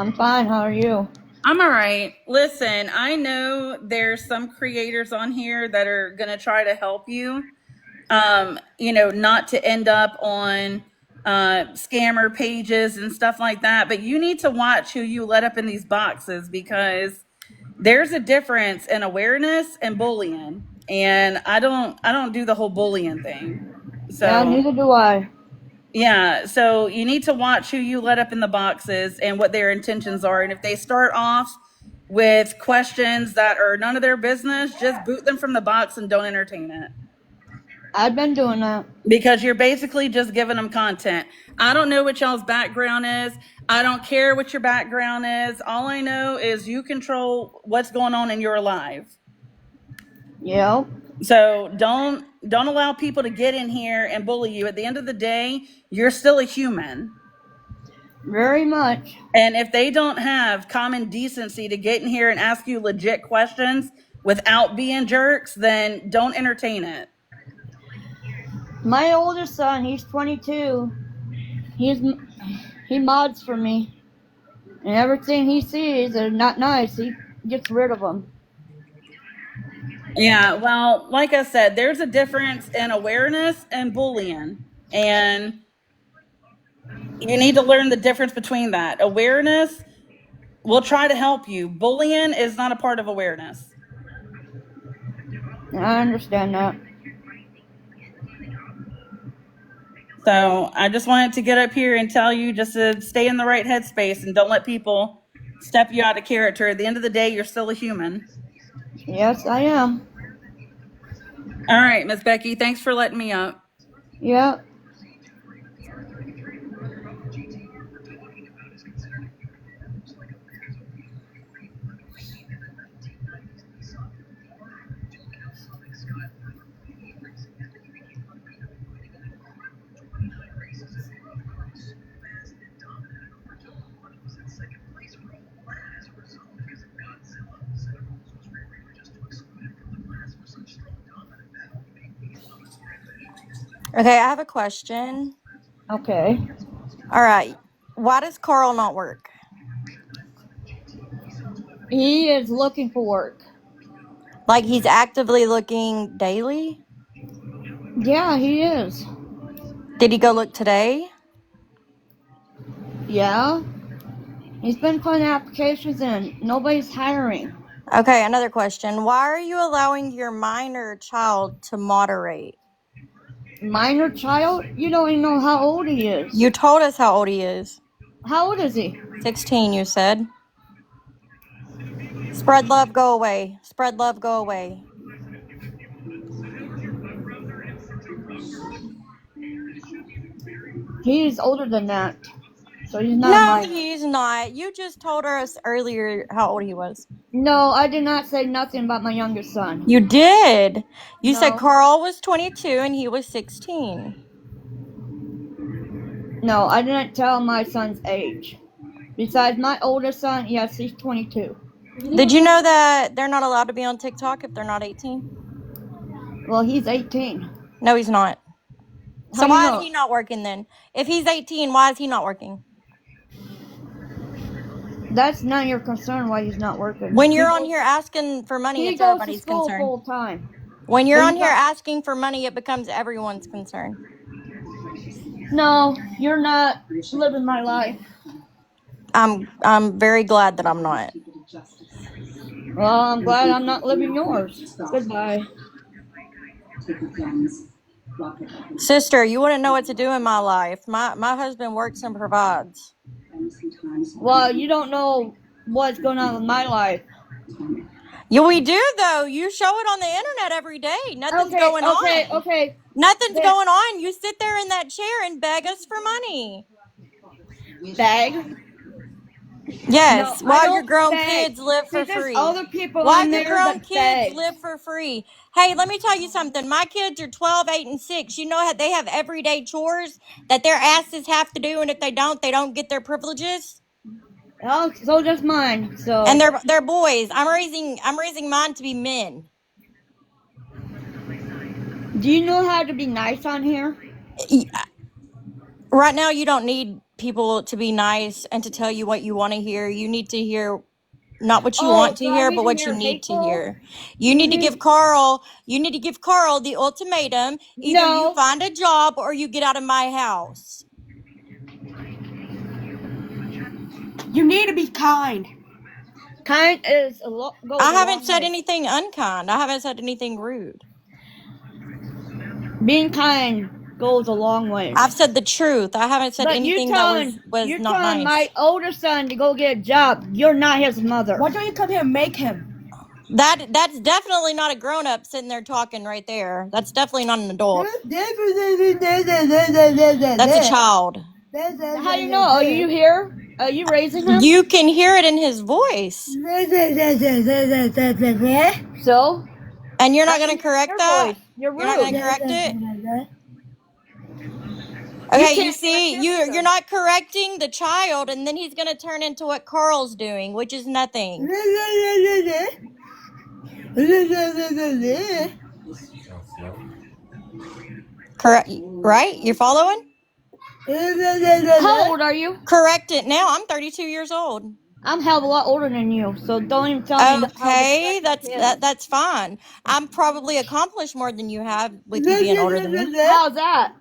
I'm fine. How are you? I'm all right. Listen, I know there's some creators on here that are going to try to help you, not to end up on scammer pages and stuff like that. But you need to watch who you let up in these boxes because there's a difference in awareness and bullying. And I don't do the whole bullying thing. Yeah, So neither do I. yeah, so you need to watch who you let up in the boxes and what their intentions are. And if they start off with questions that are none of their business, just boot them from the box and don't entertain it. I've been doing that. Because you're basically just giving them content. I don't know what y'all's background is. I don't care what your background is. All I know is you control what's going on in your life. Yep. So don't allow people to get in here and bully you. At the end of the day, you're still a human. Very much. And if they don't have common decency to get in here and ask you legit questions without being jerks, then don't entertain it. My oldest son, he's 22. He mods for me, and everything he sees is not nice. He gets rid of them. Yeah, well, like I said, there's a difference in awareness and bullying. And you need to learn the difference between that. Awareness will try to help you. Bullying is not a part of awareness. I understand that. So I just wanted to get up here and tell you just to stay in the right headspace and don't let people step you out of character. At the end of the day, you're still a human. Yes, I am. All right, Miss Becky, thanks for letting me up. Yep. Okay, I have a question. Okay. All right. Why does Carl not work? He is looking for work. Like he's actively looking daily? Yeah, he is. Did he go look today? Yeah. He's been putting applications in. Nobody's hiring. Okay, another question. Why are you allowing your minor child to moderate? Minor child? You don't even know how old he is. You told us how old he is. How old is he? 16, you said. Spread love, go away. Spread love, go away. He's older than that. So he's not No, minor. he's not. You just told us earlier how old he was. No, I did not say nothing about my youngest son. You did. You said No. Carl was 22 and he was 16. No, I didn't tell my son's age. Besides my oldest son, yes, he's 22. Did you know that they're not allowed to be on TikTok if they're not 18? Well, he's 18. No, he's not. So How do you why know? is he not working then? If he's 18, why is he not working? That's none of your concern why he's not working. When you're on here asking for money, He it's goes to everybody's school concern. full time. When you're But on he's here not- asking for money, it becomes everyone's concern. No, you're not living my life. I'm very glad that I'm not. Well, I'm glad I'm not living yours. Goodbye. Sister, you wouldn't know what to do in my life. My husband works and provides. Well, you don't know what's going on with my life. Yeah, we do though. You show it on the internet every day. Nothing's going on. Okay. Nothing's Then- going on. You sit there in that chair and beg us for money. Bag? Yes, No, I while don't your grown beg. kids live for See, there's free. other people While on your there grown that kids beg. live for free. Hey, let me tell you something. My kids are 12, 8, and 6. You know how they have everyday chores that their asses have to do, and if they don't get their privileges. Oh, so does mine. So. And they're boys. I'm raising mine to be men. Do you know how to be nice on here? Right now, you don't need people to be nice and to tell you what you want to hear. You need to hear not what you want to hear, but what you need to hear. You need to give Carl the ultimatum. Either you find a job or you get out of my house. You need to be kind. Kind is a lot. I haven't said anything unkind. I haven't said anything rude. Being kind goes a long way. I've said the truth. I haven't said anything that was you're not telling nice. my older son to go get a job. You're not his mother. Why don't you come here and make him? That's definitely not a grown-up sitting there talking right there. That's definitely not an adult. That's a child. How do you know? Are you here? Are you raising him? You can hear it in his voice. So? And you're not going to correct that? Voice. You're not going to correct it? Okay, you see, you're not correcting the child, and then he's going to turn into what Carl's doing, which is nothing. Correct, right? You're following? How old are you? Correct it now. I'm 32 years old. I'm hell of a lot older than you, so don't even tell me. Okay, that's fine. I'm probably accomplished more than you have with you being older than me. How's that?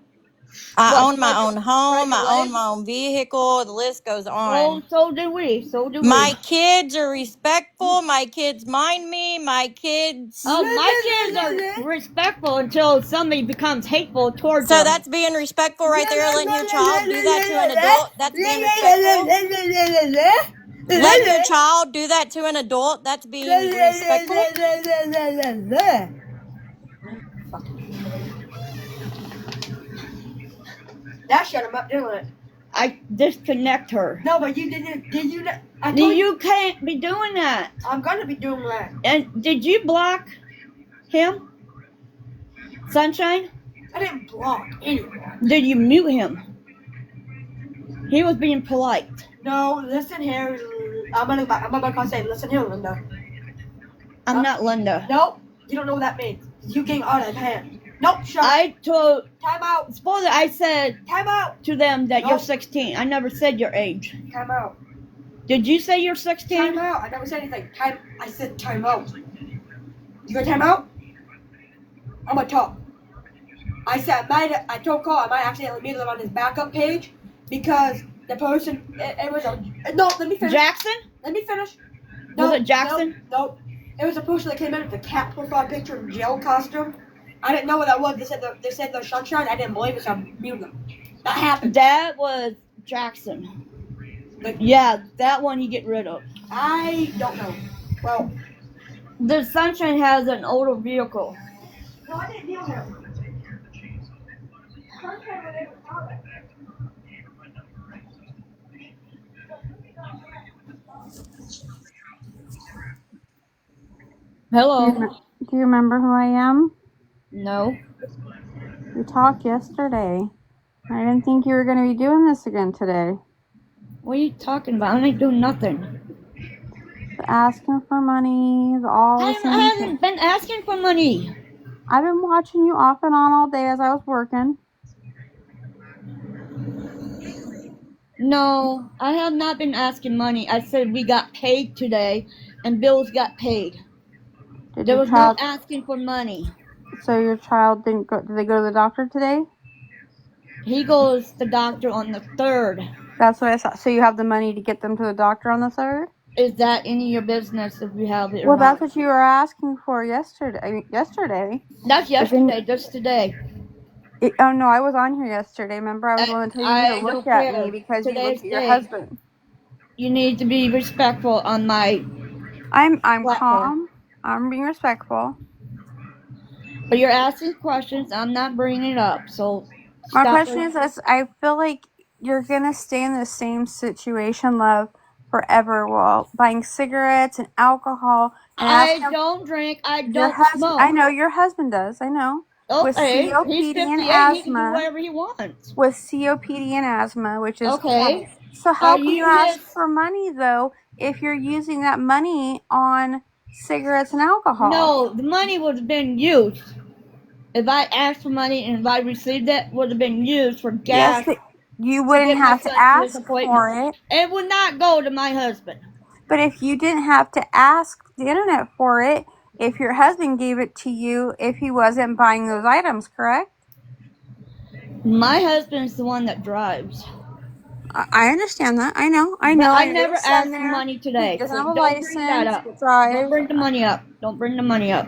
I own my own home. I own my own vehicle. The list goes on. Oh, so do we. My kids are respectful. My kids mind me. My kids. Oh, my kids are respectful until somebody becomes hateful towards them. So that's being respectful right there. Letting your child do that to an adult. That's being respectful. Let your child do that to an adult. That's being respectful. That shut him up, didn't it? I disconnect her. No, but you didn't. Did you? You can't be doing that. I'm gonna be doing that. And did you block him, Sunshine? I didn't block anyone. Did you mute him? He was being polite. No, listen here. I'm gonna say, listen here, Linda. I'm not Linda. Nope, you don't know what that means. You getting out of hand. Nope, shut up. I told. Time out. Spoiler, I said. Time out. To them that you're 16. I never said your age. Time out. Did you say you're 16? Time out. I never said anything. I said time out. You got time out? I'm gonna talk. I said I told Carl I might accidentally meet him on his backup page because the person it was a no. Let me finish. Jackson? Let me finish. Was it Jackson? No. It was a person that came in with a cat profile picture and jail costume. I didn't know what that was. They said the sunshine. I didn't believe it, so I muted them. That happened. That was Jackson. Yeah, that one you get rid of. I don't know. Well, the Sunshine has an older vehicle. No, I didn't deal with him. Hello. Do you remember who I am? No. We talked yesterday. I didn't think you were going to be doing this again today. What are you talking about? I ain't doing nothing. Asking for money, I haven't been asking for money. I've been watching you off and on all day as I was working. No, I have not been asking money. I said we got paid today, and bills got paid. There was no asking for money. So your child didn't go? Did they go to the doctor today? He goes to the doctor on the 3rd. That's what I saw. So you have the money to get them to the doctor on the 3rd? Is that any of your business if you have it? Well, that's what you were asking for yesterday. That's yesterday. Just today. Oh no, I was on here yesterday. Remember, I was going to tell you to look at me because you looked at your husband. You need to be respectful on my. I'm calm. I'm being respectful. But you're asking questions. I'm not bringing it up. So my question is this: I feel like you're gonna stay in the same situation, love, forever. Well, buying cigarettes and alcohol. And I don't drink. I don't smoke. I know your husband does. I know. With COPD he's 58, and asthma. He can do whatever he wants. With COPD and asthma, which is okay. So how can you ask for money though if you're using that money on cigarettes and alcohol? No, the money would have been used. If I asked for money and if I received it, would have been used for gas You wouldn't get my have to son to this ask appointment. for it. It would not go to my husband. But if you didn't have to ask the internet for it, if your husband gave it to you, if he wasn't buying those items, correct? My husband's the one that drives. I understand that. I know. But I never asked for money today. He doesn't So have a don't bring that license up. to drive. Don't bring the money up. Don't bring the money up.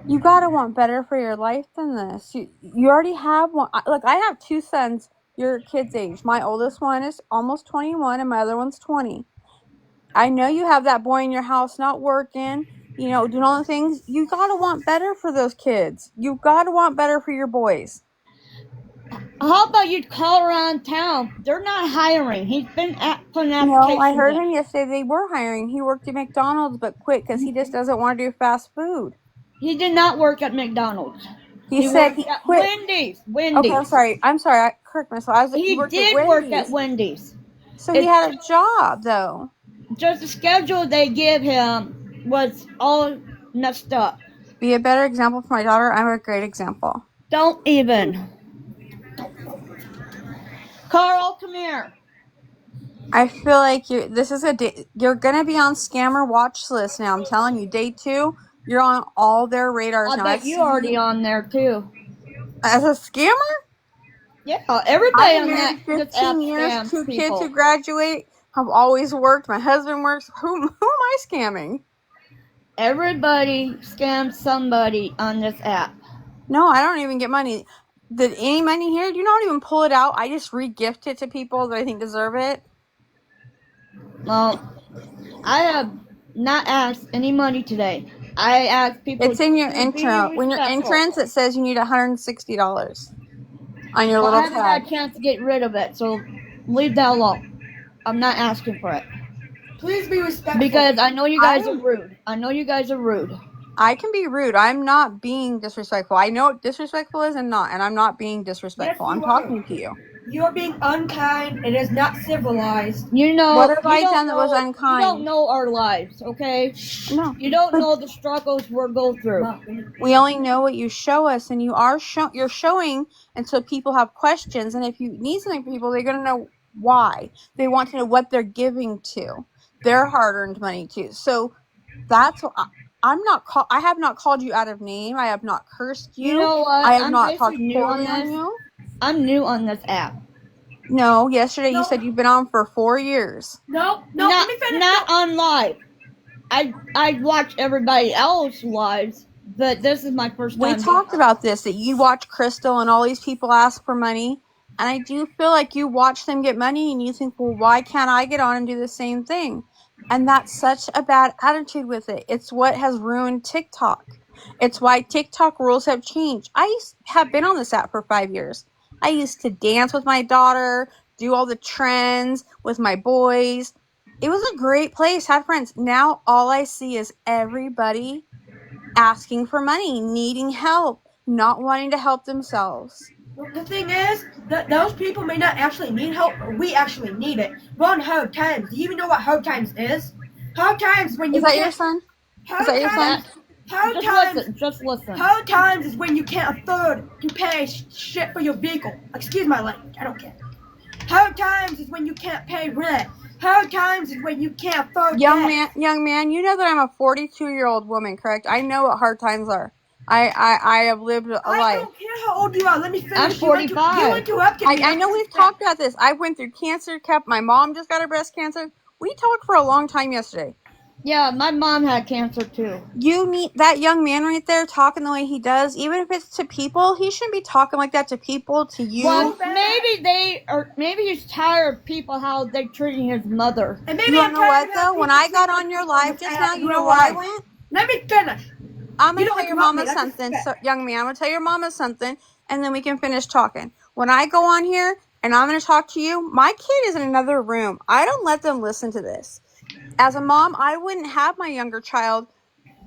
You gotta want better for your life than this. You already have one. Look, I have 2 sons your kid's age. My oldest one is almost 21 and my other one's 20. I know you have that boy in your house not working, you know, doing all the things. You gotta want better for those kids. You gotta want better for your boys. How about you call around town? They're not hiring. He's been putting applications. No, I heard in. him yesterday. They were hiring. He worked at McDonald's but quit because he just doesn't want to do fast food. He did not work at McDonald's. He said worked he at quit. Wendy's. Okay, I'm sorry. Correct myself. He worked did at work at Wendy's. So he had a job, though. Just the schedule they give him was all messed up. Be a better example for my daughter. I'm a great example. Don't even. Carl, come here. I feel like you're gonna be on scammer watch list now. I'm telling you, day 2, you're on all their radars now. I bet you already on there too. As a scammer? Yeah, everybody on married that. 15 years, 2 kids who graduate. Have always worked. My husband works. Who am I scamming? Everybody scams somebody on this app. No, I don't even get money. Did any money here? You don't even pull it out. I just re-gift it to people that I think deserve it. Well, I have not asked any money today. I asked people. It's in your intro. When your entrance, it says you need $160 on your little I haven't had tag. a chance to get rid of it, so leave that alone. I'm not asking for it. Please be respectful. Because I know you guys are rude. I know you guys are rude. I can be rude. I'm not being disrespectful. I know what disrespectful is and I'm not being disrespectful. Yes, I'm talking to you. You're being unkind. It is not civilized. You know, what have I done that was unkind? You don't know our lives, okay? No. You don't know the struggles we're going through. We only know what you show us, and you're showing until people have questions. And if you need something from people, they're going to know why. They want to know what they're giving to their hard-earned money to. So that's what I have not called you out of name. I have not cursed you. You know what? I have not talked poorly on you. I'm new on this app. No, yesterday you said you've been on for 4 years. No, not, let me finish. Not on live. I watch everybody else's lives, but this is my first time. We talked about this, that you watch Crystal and all these people ask for money. And I do feel like you watch them get money and you think, well, why can't I get on and do the same thing? And that's such a bad attitude with it. It's what has ruined TikTok. It's why TikTok rules have changed. I have been on this app for 5 years. I used to dance with my daughter, do all the trends with my boys. It was a great place, had friends. Now all I see is everybody asking for money, needing help, not wanting to help themselves. The thing is, that those people may not actually need help, but we actually need it. We're on hard times. Do you even know what hard times is? Hard times when you Is that your son? Is that your son? Just listen. Hard times is when you can't afford to pay shit for your vehicle. Excuse my language, I don't care. Hard times is when you can't pay rent. Hard times is when you can't afford Young man, you know that I'm a 42-year-old woman, correct? I know what hard times are. I have lived a life. I don't care how old you are. Let me finish. I'm 45. You interrupted me. I know we've talked about this. I went through cancer. My mom just got her breast cancer. We talked for a long time yesterday. Yeah, my mom had cancer too. You need that young man right there talking the way he does. Even if it's to people, he shouldn't be talking like that to people, to you. Well, maybe he's tired of people how they're treating his mother. And maybe you know what though? When I got on your live just now, you know where I went? Let me finish. I'm gonna tell your mama something, young man. I'm gonna tell your mama something, and then we can finish talking. When I go on here and I'm gonna talk to you, my kid is in another room. I don't let them listen to this. As a mom, I wouldn't have my younger child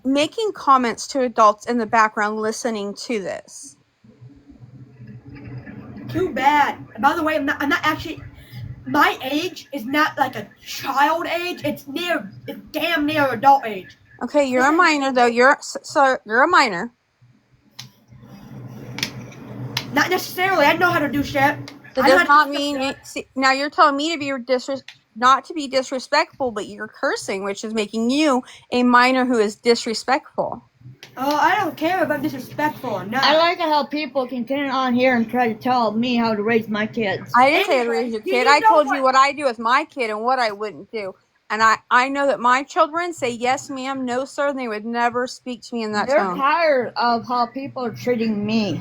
making comments to adults in the background listening to this. Too bad. By the way, I'm not actually. My age is not like a child age. It's damn near adult age. Okay, you're a minor though. You're a minor. Not necessarily. I know how to do shit. That does not mean now you're telling me to be not to be disrespectful, but you're cursing, which is making you a minor who is disrespectful. Oh, I don't care if I'm disrespectful or not. I like how people can get on here and try to tell me how to raise my kids. I didn't say to raise your kid. I told you what I do with my kid and what I wouldn't do. And I know that my children say yes, ma'am, no, sir, and they would never speak to me in that tone. They're tired of how people are treating me.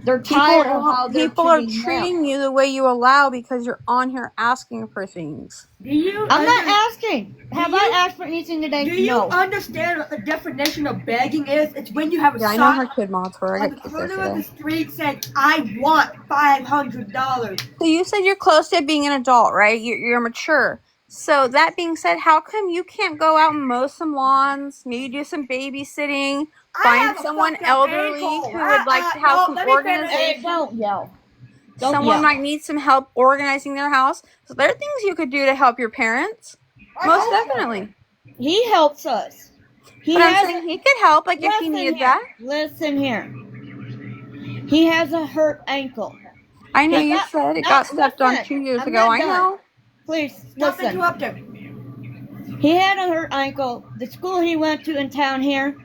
They're tired of how people are treating you the way you allow because you're on here asking for things. I'm not asking. Have I asked for anything today? Do you understand what the definition of begging is? It's when you have a sign I know her kid moms were. on the corner of the street saying, "I want $500." So you said you're close to being an adult, right? You're mature. So that being said, how come you can't go out and mow some lawns, maybe do some babysitting, find someone elderly who would like to have some organization? Don't yell. Someone might need some help organizing their house. So there are things you could do to help your parents. Most definitely. He helps us. I'm saying he could help, like if he needed that. Listen here. He has a hurt ankle. I know you said it got stepped on 2 years ago. I know. Please, Stop listen. interrupting. He had a hurt ankle. The school he went to in town here,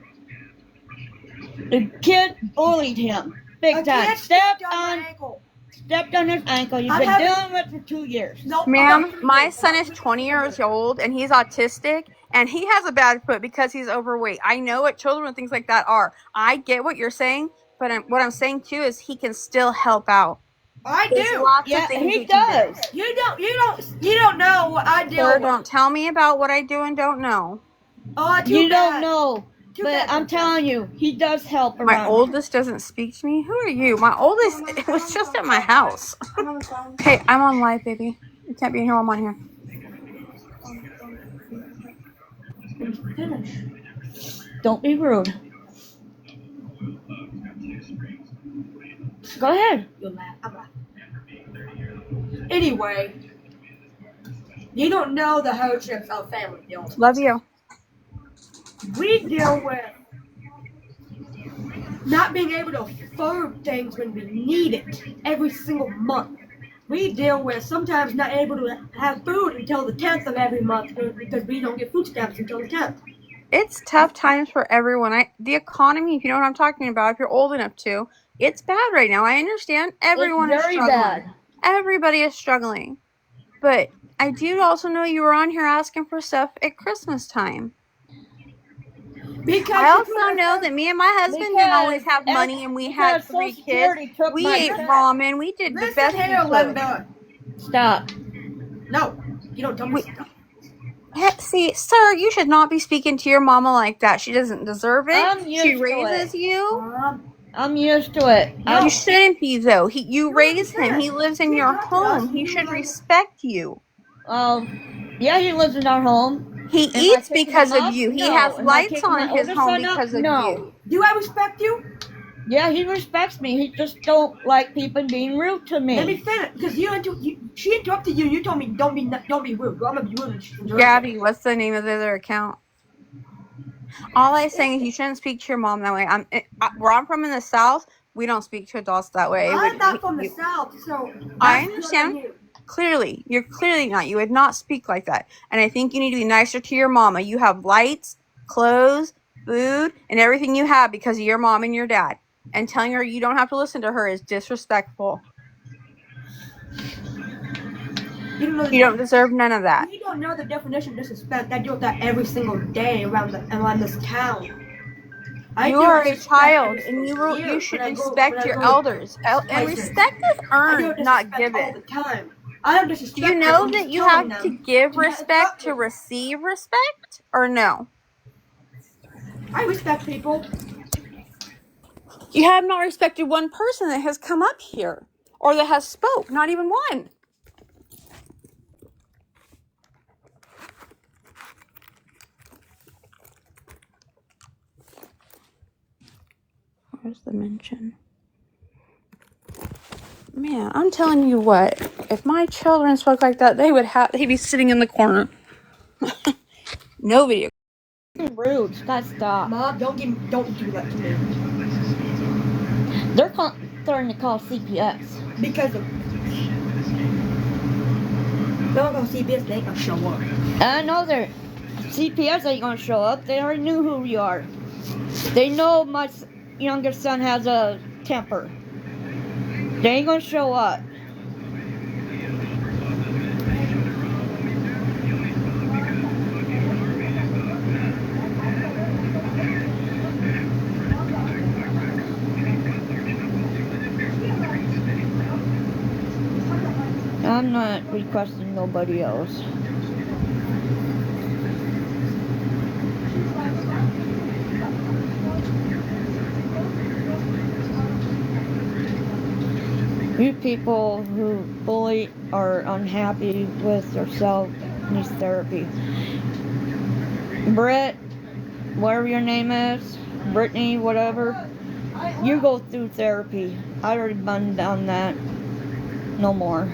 the kid bullied him big time. Stepped on his ankle. You've been dealing with it for 2 years. Ma'am, my son is 20 years old and he's autistic and he has a bad foot because he's overweight. I know what children and things like that are. I get what you're saying, but what I'm saying too is he can still help out. I There's do. Lots of things he does. You don't know what I do. Sir, don't tell me about what I do and don't know. Oh, you don't know. But I'm telling you, he does help around. My oldest doesn't speak to me. Who are you? My oldest, it was just at my house. Hey, I'm on live, baby. You can't be in here while I'm on here. Finish. Don't be rude. Go ahead. You'll laugh. I'm laughing. Anyway, you don't know the hardships our family deals with. Love you. We deal with not being able to afford things when we need it every single month. We deal with sometimes not able to have food until the 10th of every month because we don't get food stamps until the 10th. It's tough times for everyone. The economy, if you know what I'm talking about, if you're old enough to, it's bad right now. I understand everyone is struggling. Bad. Everybody is struggling. But I do also know you were on here asking for stuff at Christmas time. I also know that me and my husband didn't always have money and we had 3 kids. We ate ramen. We did the best we could. Stop. No, you don't tell me stop. See, sir, you should not be speaking to your mama like that. She doesn't deserve it. She raises you. I'm used to it. You shouldn't be, though. You raised him. He lives in your home. He should respect you. Yeah, he lives in our home. He eats because of you. He has lights on in his home because of you. Do I respect you? Yeah, he respects me. He just don't like people being rude to me. Let me finish, because she interrupted you and you told me don't be rude. Well, I'm gonna be rude. Gabby, what's the name of the other account? All I'm saying is you shouldn't speak to your mom that way. Where I'm from in the South, we don't speak to adults that way. I'm not from the South, so I understand. Clearly, you're clearly not. You would not speak like that. And I think you need to be nicer to your mama. You have lights, clothes, food, and everything you have because of your mom and your dad. And telling her you don't have to listen to her is disrespectful. You don't deserve none of that. You don't know the definition of disrespect. I deal with that every single day around this town. You are a child, and you should respect your elders. And respect is earned, not given. All the time. I don't disrespect. Do you know that you have to give respect to receive respect, or no? I respect people. You have not respected one person that has come up here or that has spoke, not even one. Where's the mention? Man, I'm telling you what, if my children spoke like that, they'd be sitting in the corner. Nobody. Rude. Stop. Mom, don't do that to me. They're starting to call CPS. Because of Don't go CPS, they ain't gonna show up. I know they're CPS ain't gonna show up. They already knew who we are. They know my youngest son has a temper. They ain't gonna show up. I'm not requesting nobody else. You people who bully are unhappy with yourself needs therapy. Britt, whatever your name is, Brittany, whatever, you go through therapy. I already been down that. No more.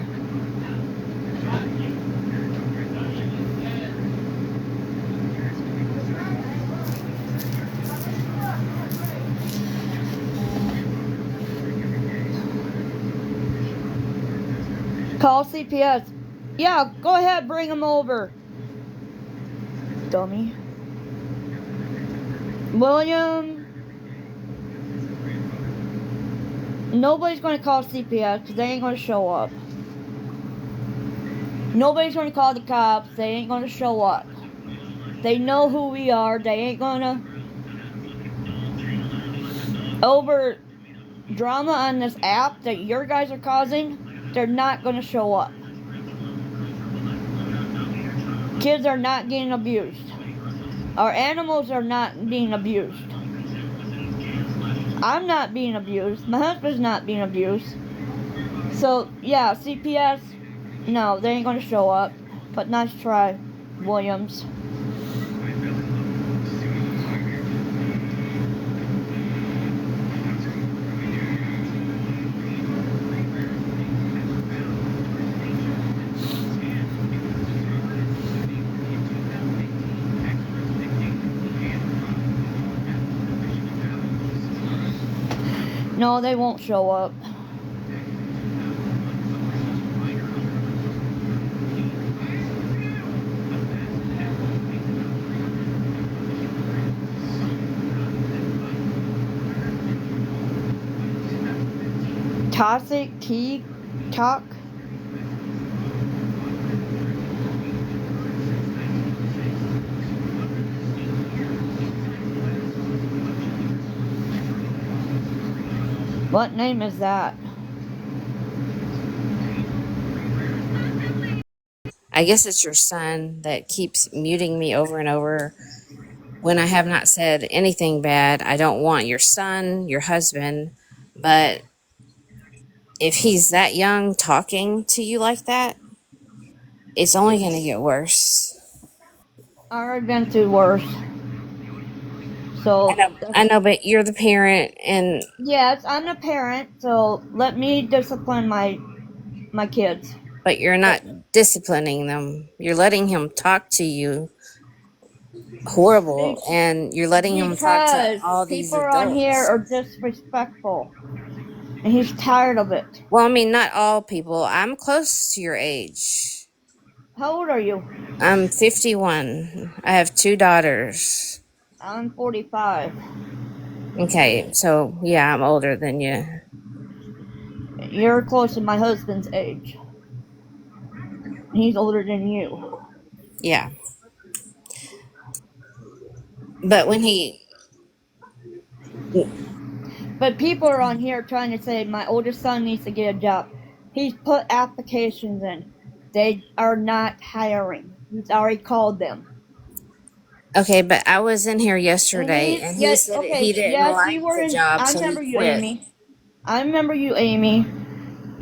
Call CPS. Yeah, go ahead, bring them over. Dummy. William. Nobody's going to call CPS because they ain't going to show up. Nobody's going to call the cops. They ain't going to show up. They know who we are. They ain't going to. Over drama on this app that your guys are causing, they're not going to show up. Kids are not getting abused. Our animals are not being abused. I'm not being abused. My husband's not being abused. So, yeah, CPS, no, they ain't going to show up. But nice try, Williams. No, they won't show up. Toxic tea talk. What name is that? I guess it's your son that keeps muting me over and over when I have not said anything bad. I don't want your son, your husband, but if he's that young talking to you like that, it's only going to get worse. I already been through worse. So I know, but you're the parent, and yes, I'm a parent, so let me discipline my kids. but you're not disciplining them. You're letting him talk to you horrible, and you're letting him talk to Because all these people on here adults. are disrespectful. And he's tired of it. Well, I mean, not all people. I'm close to your age. How old are you? I'm 51. I have 2 daughters. I'm 45. Okay, so yeah, I'm older than you. You're close to my husband's age. He's older than you. Yeah. But when But people are on here trying to say my oldest son needs to get a job. He's put applications in. They are not hiring. He's already called them. Okay, but I was in here yesterday, and he said he didn't like the job, I so he remember you, quit. Amy. I remember you, Amy.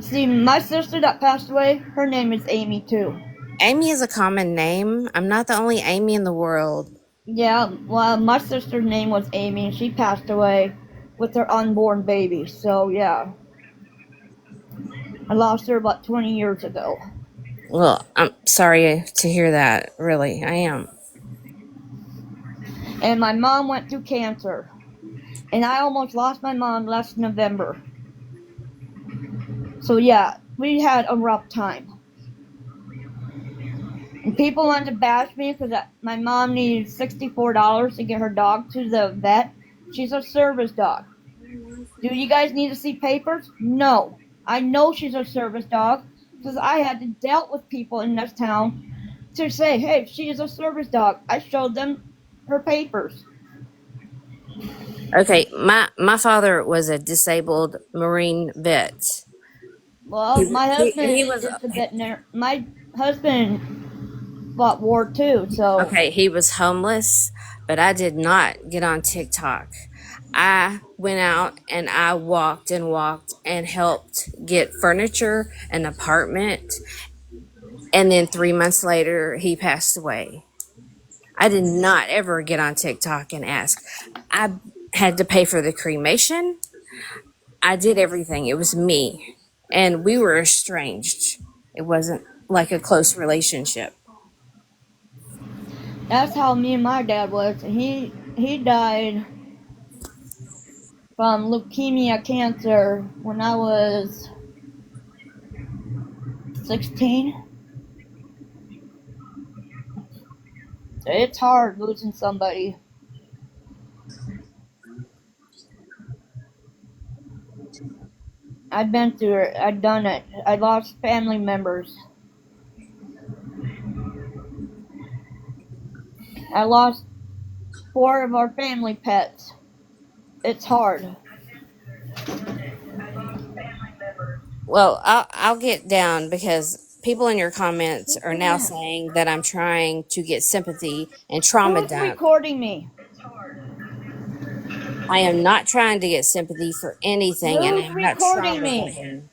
See, my sister that passed away, her name is Amy too. Amy is a common name. I'm not the only Amy in the world. Yeah, well, my sister's name was Amy, and she passed away with her unborn baby. So, yeah. I lost her about 20 years ago. Well, I'm sorry to hear that. Really, I am. And my mom went through cancer. And I almost lost my mom last November. So, yeah, we had a rough time. People want to bash me because my mom needs $64 to get her dog to the vet. She's a service dog. Do you guys need to see papers? No. I know she's a service dog because I had to deal with people in this town to say, hey, she is a service dog. I showed them her papers. Okay, my father was a disabled Marine vet. Well, my husband He was is the veterinarian. My husband fought war too, so. okay. He was homeless, but I did not get on TikTok. I went out and I walked and helped get furniture, an apartment, and then 3 months later he passed away. I did not ever get on TikTok and ask. I had to pay for the cremation. I did everything. It was me. And we were estranged. It wasn't like a close relationship. That's how me and my dad was. He died from leukemia cancer when I was 16. It's hard losing somebody. I've been through it. I've done it. I lost family members. I lost 4 of our family pets. It's hard. Well, I'll get down because people in your comments are now saying that I'm trying to get sympathy and trauma Who's dump. recording me? I am not trying to get sympathy for anything, and Who's I'm not recording trauma me? dumping.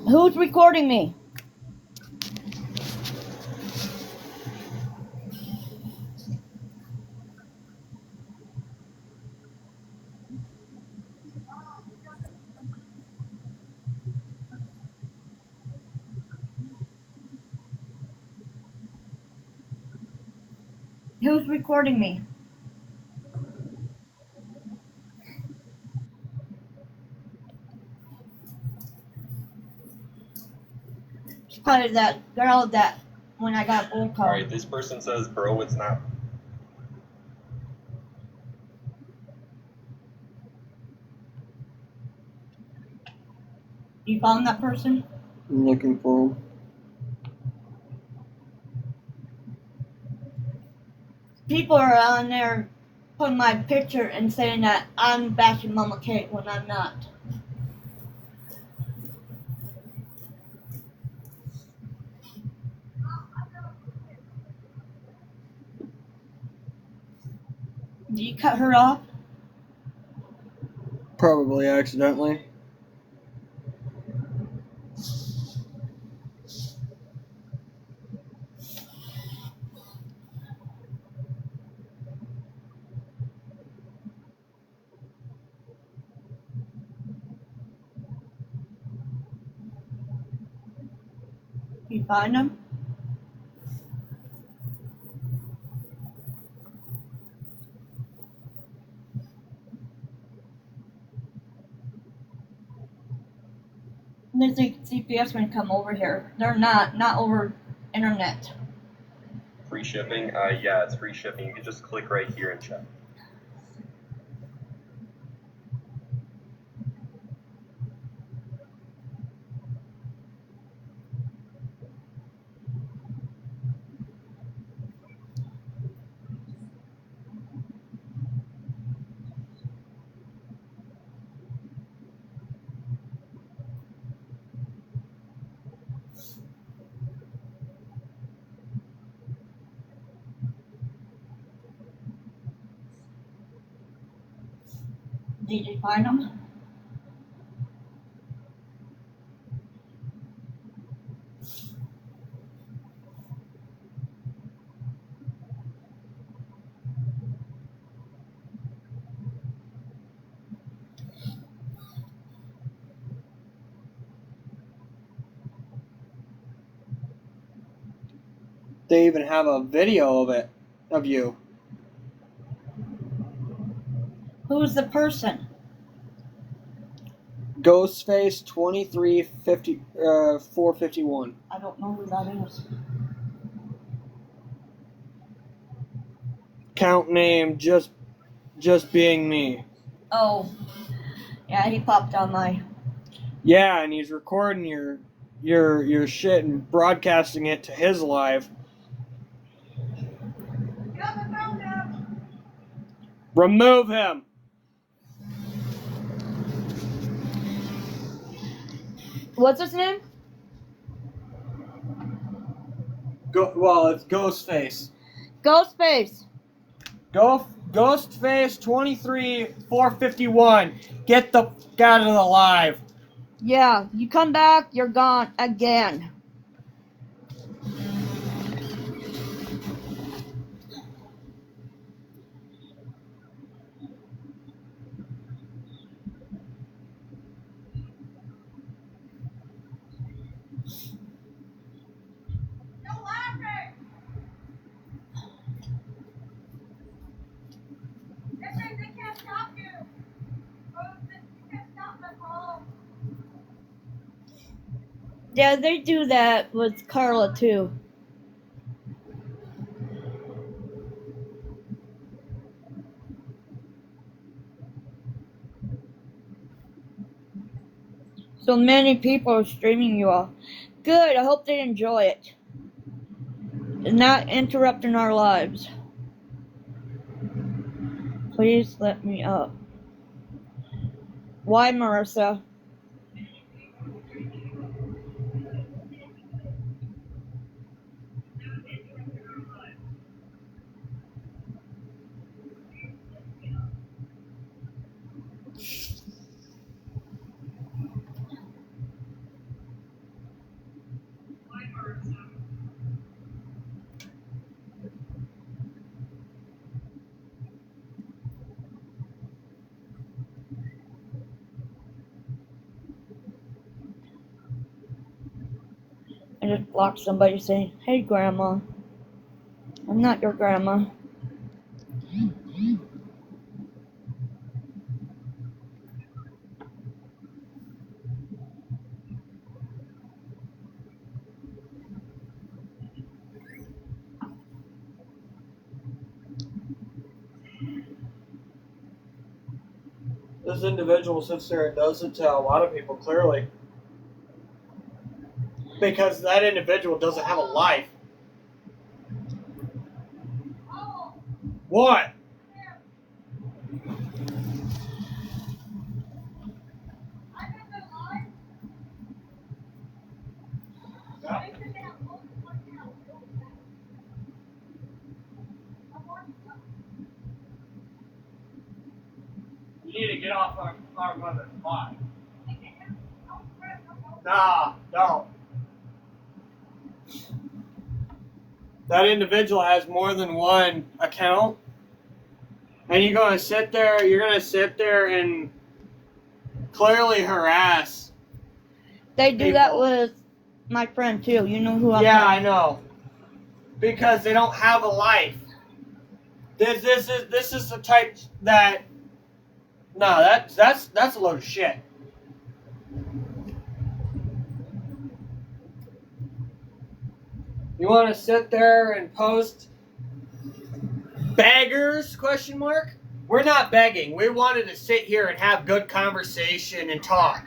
Who's recording me? Who's recording me? It's probably that girl that when I got bull call. Alright, this person says, bro, it's not. You found that person? I'm looking for him. People are on there putting my picture and saying that I'm bashing Mama Kate when I'm not. Did you cut her off? Probably accidentally. You find them? There's a CPS when come over here. They're not over internet. Free shipping? Yeah, it's free shipping. You can just click right here and check. Did you find them? They even have a video of it, of you. Who's the person? Ghostface 451. I don't know who that is. Count name just being me. Oh, yeah, he popped on my. Yeah, and he's recording your shit and broadcasting it to his live. Remove him. What's his name? It's Ghostface. Ghostface. Ghostface 451. Get the fuck out of the live. Yeah, you come back, you're gone again. Yeah, they do that with Carla too. So many people are streaming you all. Good, I hope they enjoy it. It's not interrupting our lives. Please let me up. Why, Marissa? I just blocked somebody saying, "Hey, Grandma." I'm not your grandma. This individual sits there and does it to a lot of people, clearly. Because that individual doesn't have a life. What? You need to get off our mother's lot. Nah, don't. That individual has more than one account. And you're gonna sit there and clearly harass. They do people. that with my friend too. You know who I'm Yeah, talking. I know. Because they don't have a life. This is the type that that's a load of shit. You want to sit there and post beggars? Question mark. We're not begging. We wanted to sit here and have good conversation and talk.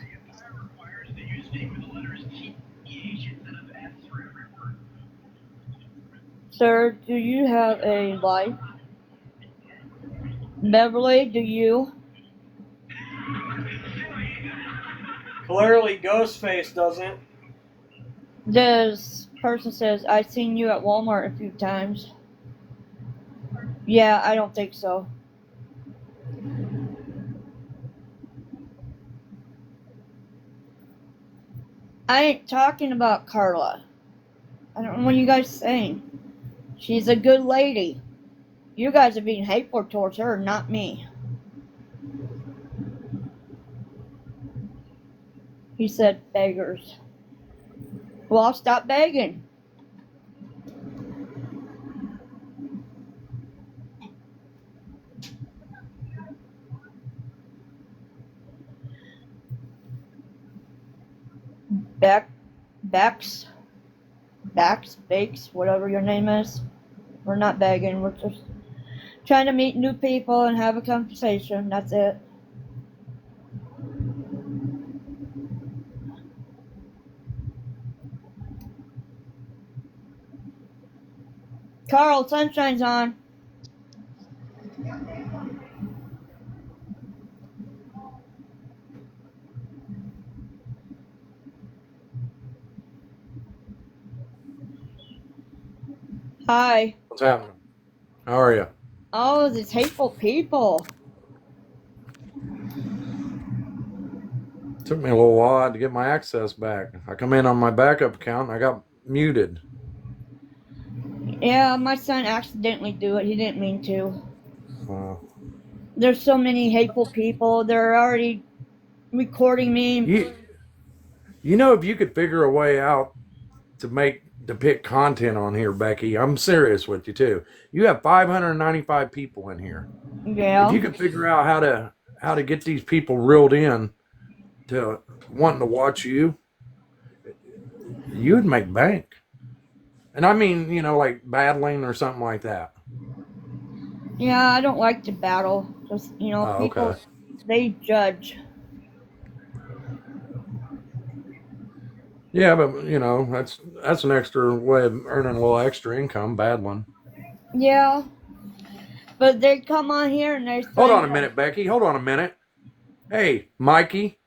Sir, do you have a life? Beverly, do you? Clearly, Ghostface doesn't. This person says, "I've seen you at Walmart a few times." Yeah, I don't think so. I ain't talking about Carla. I don't know what you guys saying. She's a good lady. You guys are being hateful towards her, not me. He said beggars. Well, I'll stop begging. Bex, Bakes, whatever your name is. We're not begging. We're just trying to meet new people and have a conversation. That's it. Carl, sunshine's on. Hi. What's happening? How are you? Oh, these hateful people. Took me a little while to get my access back. I come in on my backup account and I got muted. Yeah, my son accidentally do it. He didn't mean to. Uh, There's so many hateful people. They're already recording me. you know, if you could figure a way out to pick content on here, Becky, I'm serious with you too. You have 595 people in here. Yeah. If you could figure out how to get these people reeled in to wanting to watch you, you'd make bank. And I mean, you know, like battling or something like that. Yeah, I don't like to battle. Just, people, Okay. they judge. Yeah, but you know, that's an extra way of earning a little extra income, battling. Yeah. But they come on here and they say... Hold on a minute, Becky. Hold on a minute. Hey, Mikey,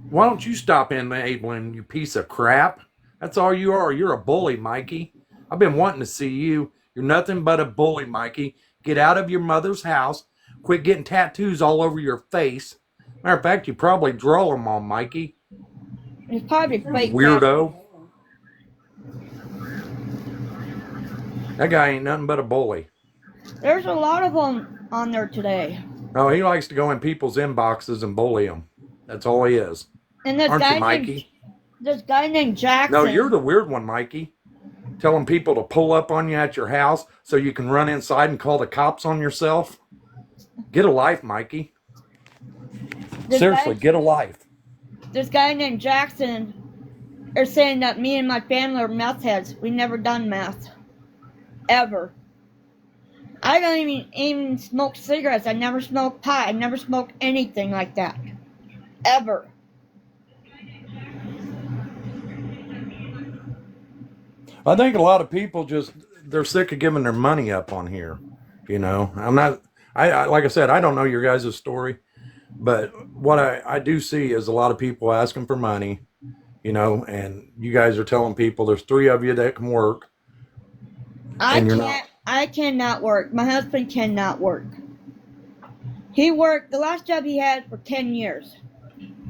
why don't you stop enabling, you piece of crap? That's all you are. You're a bully, Mikey. I've been wanting to see you. You're nothing but a bully, Mikey. Get out of your mother's house. Quit getting tattoos all over your face. Matter of fact, you probably draw them on, Mikey. It's probably fake. Weirdo. That guy ain't nothing but a bully. There's a lot of them on there today. Oh, he likes to go in people's inboxes and bully them. That's all he is. And this Aren't guy you, Mikey? This guy named Jackson. No, you're the weird one, Mikey. Telling people to pull up on you at your house so you can run inside and call the cops on yourself. Get a life, Mikey. Seriously, get a life. This guy named Jackson is saying that me and my family are meth heads. We never done meth. Ever. I don't even smoke cigarettes. I never smoke pot. I never smoked anything like that. Ever. I think a lot of people they're sick of giving their money up on here. You know, I like I said, I don't know your guys' story, but what I do see is a lot of people asking for money, you know, and you guys are telling people there's 3 of you that can work. I cannot work. My husband cannot work. He worked the last job he had for 10 years.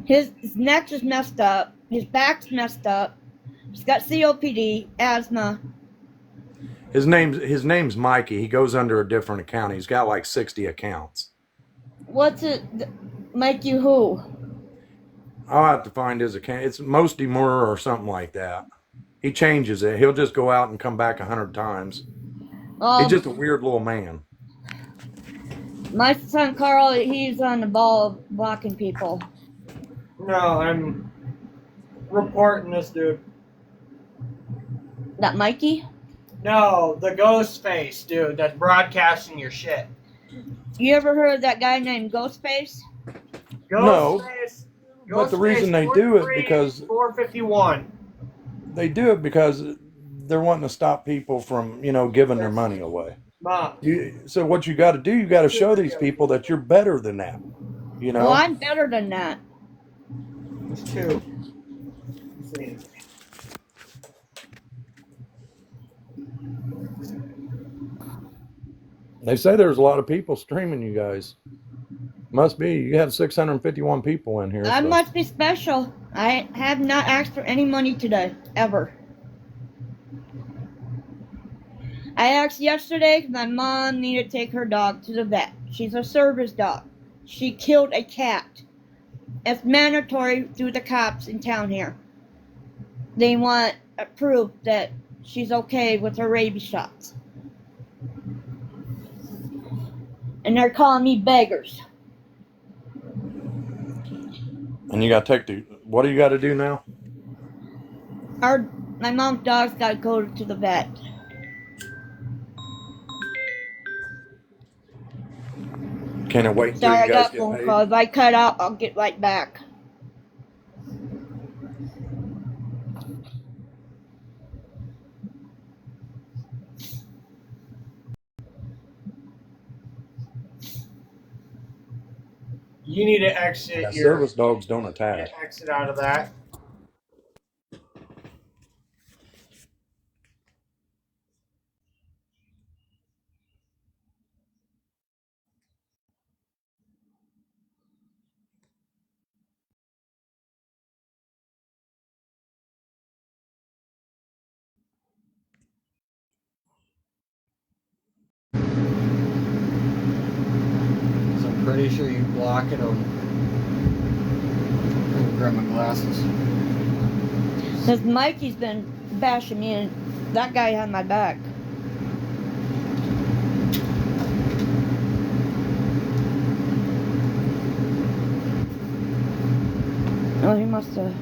His neck is messed up. His back's messed up. He's got COPD, asthma. His name's Mikey. He goes under a different account. He's got like 60 accounts. What's it make you who? I'll have to find his account. It's Mosty Moore or something like that. He changes it. He'll just go out and come back 100 times. He's just a weird little man. My son Carl, he's on the ball blocking people. No, I'm reporting this dude. That Mikey? No, the ghost face dude that's broadcasting your shit. You ever heard of that guy named Ghostface? No, but the reason they do it because 451. They do it because they're wanting to stop people from, you know, giving their money away. So what you got to do, you got to show these people that you're better than that. You know. Well, I'm better than that. It's 2. They say there's a lot of people streaming you guys. Must be. You have 651 people in here. I must be special. I have not asked for any money today, ever. I asked yesterday because my mom needed to take her dog to the vet. She's a service dog. She killed a cat. It's mandatory through the cops in town here. They want proof that she's okay with her rabies shots. And they're calling me beggars. And you got to what do you got to do now? My mom's dog's got to go to the vet. Can I wait until Sorry, you I guys got get phone paid? call. If I cut out, I'll get right back. You need to exit Yeah, your service dogs don't attack. exit out of that. So I'm pretty sure you're blocking them. I'm gonna grab my glasses. Because Mikey's been bashing me, and that guy had my back. Oh, he must have.